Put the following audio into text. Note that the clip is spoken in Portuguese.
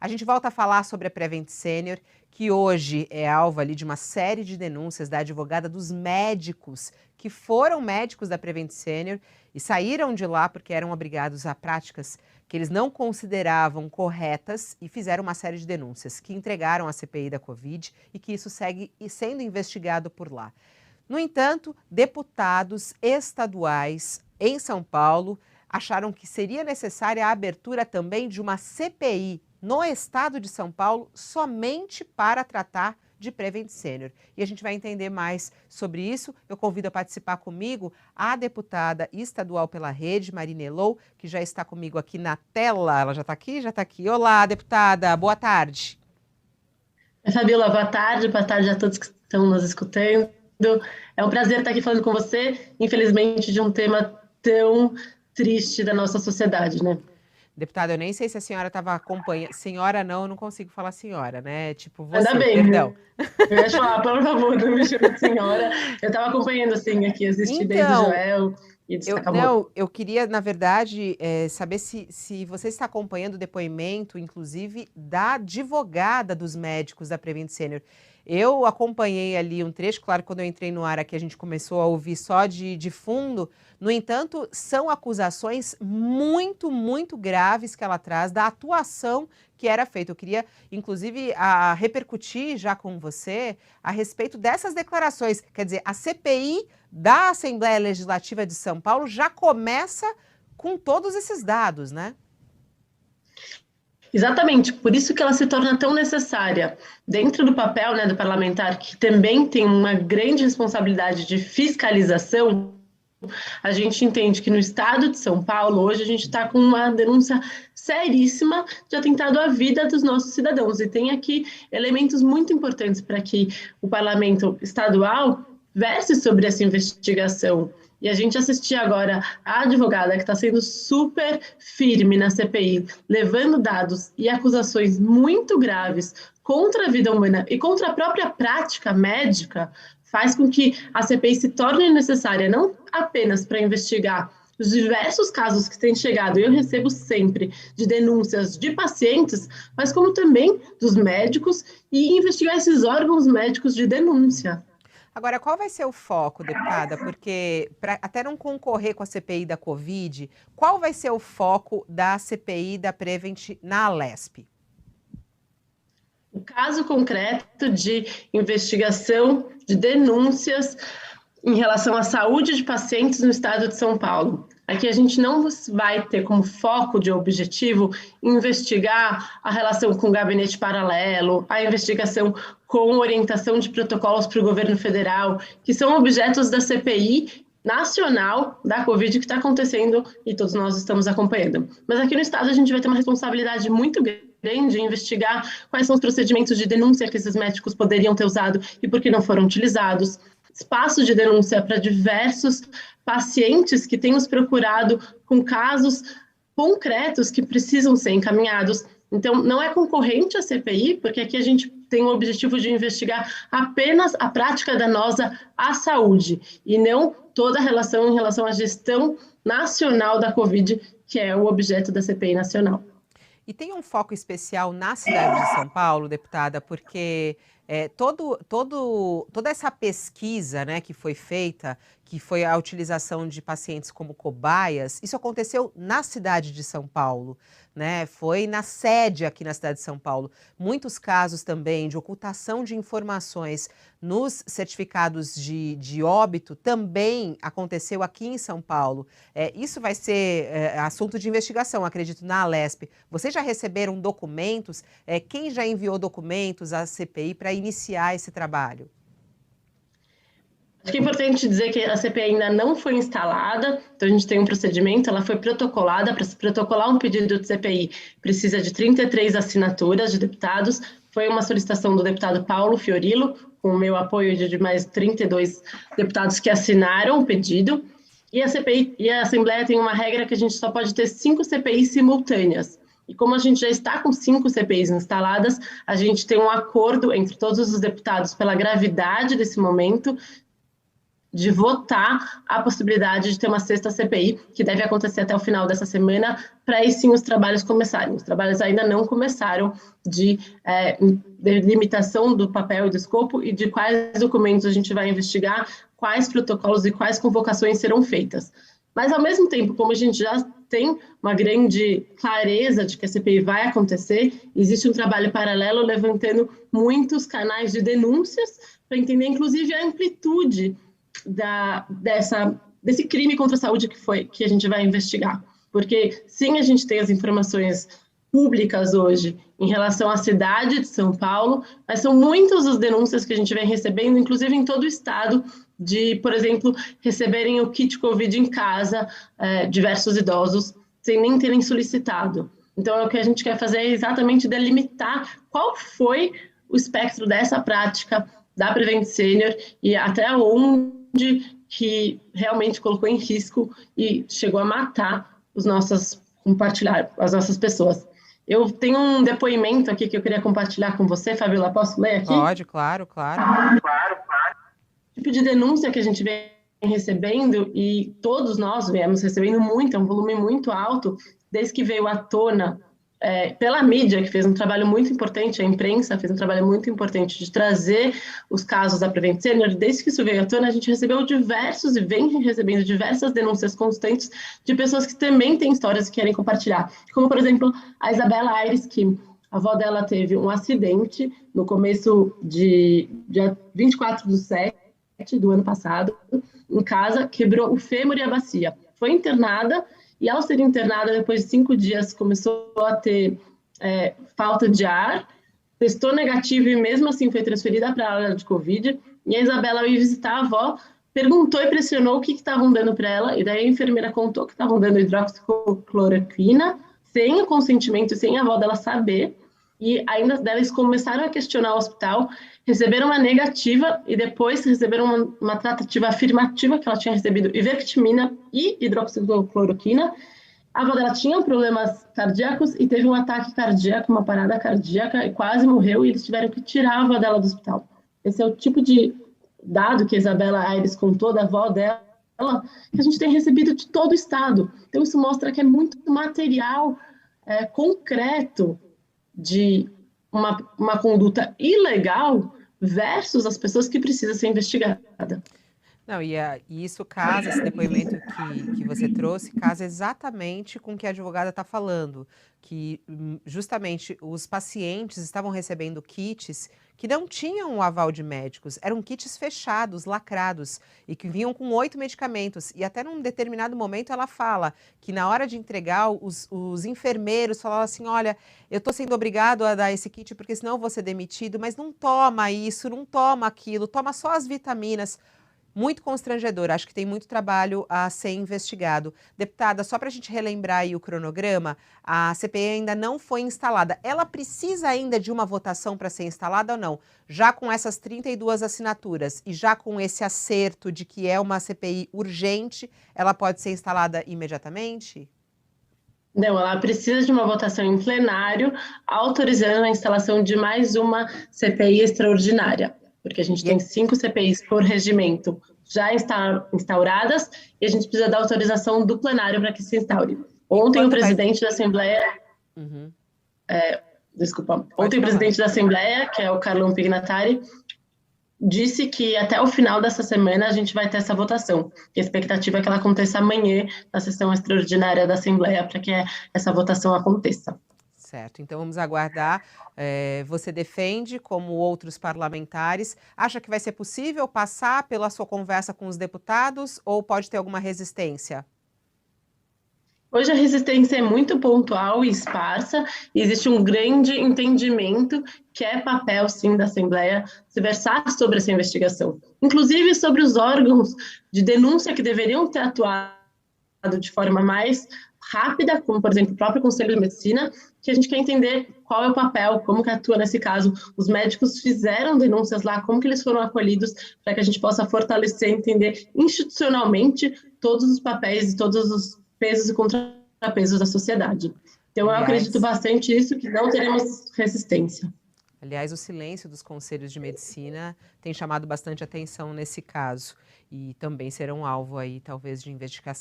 A gente volta a falar sobre a Prevent Senior, que hoje é alvo ali de uma série de denúncias da advogada dos médicos que foram médicos da Prevent Senior e saíram de lá porque eram obrigados a práticas que eles não consideravam corretas e fizeram uma série de denúncias que entregaram à CPI da Covid e que isso segue sendo investigado por lá. No entanto, deputados estaduais em São Paulo acharam que seria necessária a abertura também de uma CPI no estado de São Paulo somente para tratar de Prevent Senior. E a gente vai entender mais sobre isso. Eu convido a participar comigo a deputada estadual pela Rede, Marina Elou, que já está comigo aqui na tela. Ela já está aqui? Já está aqui. Olá, deputada. Boa tarde. Fabiola, boa tarde a todos que estão nos escutando. É um prazer estar aqui falando com você, infelizmente, de um tema tão triste da nossa sociedade, né? Deputada, eu nem sei se a senhora estava acompanhando. Senhora não, eu não consigo falar senhora, né? Tipo Ainda você, bem, perdão. eu ia te falar, por favor, não me chame de senhora. Eu estava acompanhando, assim, aqui, assisti desde o Então, Joel e do Sakamoto. eu queria, na verdade, saber se você está acompanhando o depoimento, inclusive, da advogada dos médicos da Prevent Senior. Eu acompanhei ali um trecho, claro, quando eu entrei no ar aqui, a gente começou a ouvir só de fundo. No entanto, são acusações muito, muito graves que ela traz da atuação que era feita. Eu queria, inclusive, repercutir já com você a respeito dessas declarações. Quer dizer, a CPI da Assembleia Legislativa de São Paulo já começa com todos esses dados, né? Exatamente, por isso que ela se torna tão necessária. Dentro do papel, né, do parlamentar, que também tem uma grande responsabilidade de fiscalização, a gente entende que no estado de São Paulo, hoje a gente está com uma denúncia seríssima de atentado à vida dos nossos cidadãos. E tem aqui elementos muito importantes para que o parlamento estadual verse sobre essa investigação. E a gente assistia agora a advogada que está sendo super firme na CPI, levando dados e acusações muito graves contra a vida humana e contra a própria prática médica, faz com que a CPI se torne necessária não apenas para investigar os diversos casos que têm chegado, eu recebo sempre, de denúncias de pacientes, mas como também dos médicos e investigar esses órgãos médicos de denúncia. Agora, qual vai ser o foco, deputada? Porque, até não concorrer com a CPI da Covid, qual vai ser o foco da CPI da Prevent na Alesp? O caso concreto de investigação de denúncias em relação à saúde de pacientes no estado de São Paulo. Aqui a gente não vai ter como foco de objetivo investigar a relação com o gabinete paralelo, a investigação com orientação de protocolos para o governo federal, que são objetos da CPI nacional da Covid que está acontecendo e todos nós estamos acompanhando. Mas aqui no estado a gente vai ter uma responsabilidade muito grande de investigar quais são os procedimentos de denúncia que esses médicos poderiam ter usado e por que não foram utilizados, espaço de denúncia para diversos pacientes que têm nos procurado com casos concretos que precisam ser encaminhados. Então, não é concorrente à CPI, porque aqui a gente tem o objetivo de investigar apenas a prática danosa à saúde e não toda a relação em relação à gestão nacional da Covid, que é o objeto da CPI nacional. E tem um foco especial na cidade de São Paulo, deputada, porque toda essa pesquisa, né, que foi feita, que foi a utilização de pacientes como cobaias, isso aconteceu na cidade de São Paulo, né? Foi na sede aqui na cidade de São Paulo. Muitos casos também de ocultação de informações nos certificados de óbito também aconteceu aqui em São Paulo. Isso vai ser assunto de investigação, acredito, na Alesp. Vocês já receberam documentos? Quem já enviou documentos à CPI para iniciar esse trabalho? Acho que é importante dizer que a CPI ainda não foi instalada, então a gente tem um procedimento, ela foi protocolada. Para se protocolar um pedido de CPI, precisa de 33 assinaturas de deputados. Foi uma solicitação do deputado Paulo Fiorilo, com o meu apoio de mais 32 deputados que assinaram o pedido. E a CPI e a Assembleia tem uma regra que a gente só pode ter 5 CPIs simultâneas. E como a gente já está com 5 CPIs instaladas, a gente tem um acordo entre todos os deputados pela gravidade desse momento de votar a possibilidade de ter uma sexta CPI, que deve acontecer até o final dessa semana, para aí sim os trabalhos começarem. Os trabalhos ainda não começaram de limitação do papel e do escopo e de quais documentos a gente vai investigar, quais protocolos e quais convocações serão feitas. Mas, ao mesmo tempo, como a gente já tem uma grande clareza de que a CPI vai acontecer, existe um trabalho paralelo levantando muitos canais de denúncias para entender, inclusive, a amplitude desse crime contra a saúde que a gente vai investigar. Porque, sim, a gente tem as informações públicas hoje em relação à cidade de São Paulo, mas são muitas as denúncias que a gente vem recebendo, inclusive em todo o estado, de, por exemplo, receberem o kit Covid em casa, diversos idosos, sem nem terem solicitado. Então, o que a gente quer fazer é exatamente delimitar qual foi o espectro dessa prática da Prevent Senior e até onde que realmente colocou em risco e chegou a matar as nossas pessoas. Eu tenho um depoimento aqui que eu queria compartilhar com você, Fabiola, posso ler aqui? Pode, claro, claro. O tipo de denúncia que a gente vem recebendo, e todos nós viemos recebendo muito, é um volume muito alto, desde que veio à tona pela mídia, que fez um trabalho muito importante, a imprensa fez um trabalho muito importante de trazer os casos da Prevent Senior. Desde que isso veio à tona, a gente recebeu diversos e vem recebendo diversas denúncias constantes de pessoas que também têm histórias que querem compartilhar. Como, por exemplo, a Isabela Aires, que a avó dela teve um acidente no começo de dia 24/7 do ano passado, em casa, quebrou o fêmur e a bacia. Foi internada, e ao ser internada, depois de 5 dias, começou a ter falta de ar, testou negativo e mesmo assim foi transferida para a área de Covid. E a Isabela veio visitar a avó, perguntou e pressionou o que estavam dando para ela, e daí a enfermeira contou que estavam dando hidroxicloroquina, sem o consentimento, sem a avó dela saber, e ainda eles começaram a questionar o hospital, receberam uma negativa e depois receberam uma tratativa afirmativa que ela tinha recebido ivermectina e hidroxicloroquina. A avó dela tinha problemas cardíacos e teve um ataque cardíaco, uma parada cardíaca, e quase morreu, e eles tiveram que tirar a avó dela do hospital. Esse é o tipo de dado que a Isabela Aires contou da avó dela, que a gente tem recebido de todo o estado. Então isso mostra que é muito material concreto de uma conduta ilegal versus as pessoas que precisam ser investigadas. Não, e isso casa, esse depoimento que você trouxe, casa exatamente com o que a advogada está falando, que justamente os pacientes estavam recebendo kits que não tinham o aval de médicos, eram kits fechados, lacrados, e que vinham com 8 medicamentos. E até num determinado momento ela fala que na hora de entregar, os enfermeiros falavam assim, olha, eu estou sendo obrigado a dar esse kit porque senão eu vou ser demitido, mas não toma isso, não toma aquilo, toma só as vitaminas. Muito constrangedor, acho que tem muito trabalho a ser investigado. Deputada, só para a gente relembrar aí o cronograma, a CPI ainda não foi instalada. Ela precisa ainda de uma votação para ser instalada ou não? Já com essas 32 assinaturas e já com esse acerto de que é uma CPI urgente, ela pode ser instalada imediatamente? Não, ela precisa de uma votação em plenário, autorizando a instalação de mais uma CPI extraordinária. Porque a gente tem 5 CPIs por regimento já instauradas e a gente precisa da autorização do plenário para que se instaure. Ontem o presidente da Assembleia... Ontem o presidente da Assembleia, que é o Carlão Pignatari, disse que até o final dessa semana a gente vai ter essa votação. E a expectativa é que ela aconteça amanhã na sessão extraordinária da Assembleia para que essa votação aconteça. Certo, então vamos aguardar. Você defende, como outros parlamentares, acha que vai ser possível passar pela sua conversa com os deputados ou pode ter alguma resistência? Hoje a resistência é muito pontual e esparsa, e existe um grande entendimento que é papel, sim, da Assembleia se versar sobre essa investigação, inclusive sobre os órgãos de denúncia que deveriam ter atuado de forma mais rápida, como, por exemplo, o próprio Conselho de Medicina, que a gente quer entender qual é o papel, como que atua nesse caso. Os médicos fizeram denúncias lá, como que eles foram acolhidos, para que a gente possa fortalecer e entender institucionalmente todos os papéis e todos os pesos e contrapesos da sociedade. Então, eu acredito bastante nisso, que não teremos resistência. Aliás, o silêncio dos conselhos de medicina tem chamado bastante atenção nesse caso e também serão alvo aí, talvez, de investigação.